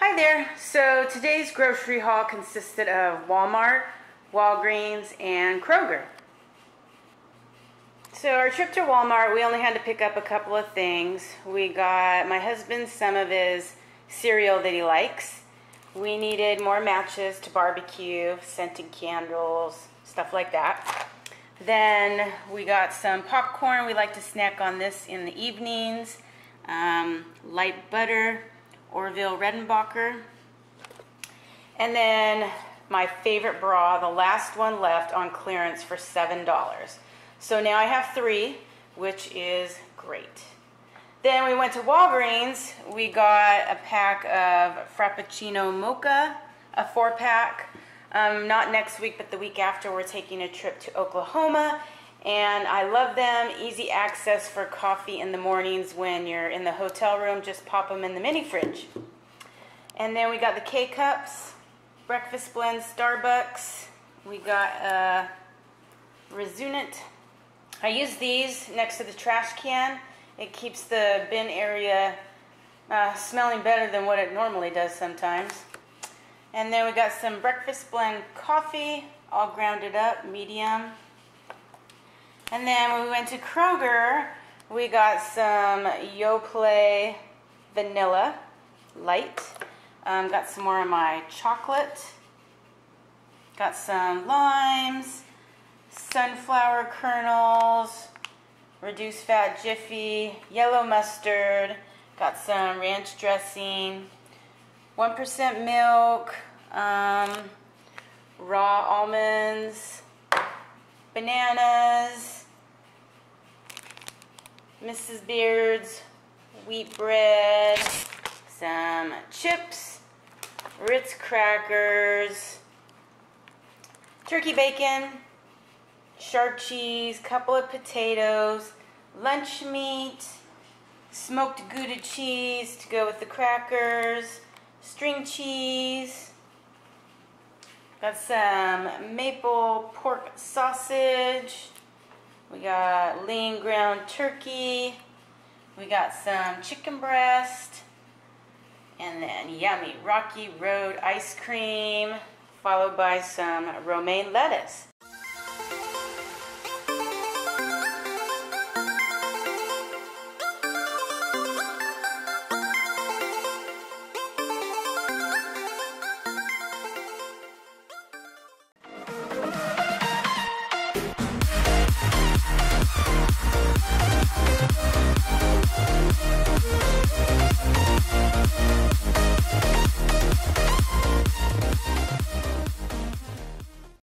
Hi there. So today's grocery haul consisted of Walmart, Walgreens, and Kroger. So our trip to Walmart, we only had to pick up a couple of things. We got my husband some of his cereal that he likes. We needed more matches to barbecue, scented candles, stuff like that. Then we got some popcorn. We like to snack on this in the evenings. Light butter, Orville Redenbacher. And then my favorite bra, the last one left on clearance for $7. So now I have 3, which is great. Then we went to Walgreens. We got a pack of Frappuccino Mocha, a 4-pack. Not next week, but the week after, we're taking a trip to Oklahoma. And I love them. Easy access for coffee in the mornings when you're in the hotel room. Just pop them in the mini fridge. And then we got the K-Cups, Breakfast Blend Starbucks. We got Resonant. I use these next to the trash can. It keeps the bin area smelling better than what it normally does sometimes. And then we got some Breakfast Blend coffee, all grounded up, medium. And then when we went to Kroger, we got some Yoplait Vanilla Light. Got some more of my chocolate. Got some limes, sunflower kernels, reduced fat Jiffy, yellow mustard. Got some ranch dressing, 1% milk, raw almonds, bananas, Mrs. Beard's wheat bread, some chips, Ritz crackers, turkey bacon, sharp cheese, couple of potatoes, lunch meat, smoked Gouda cheese to go with the crackers, string cheese, got some maple pork sausage, we got lean ground turkey, we got some chicken breast, and then yummy Rocky Road ice cream, followed by some romaine lettuce.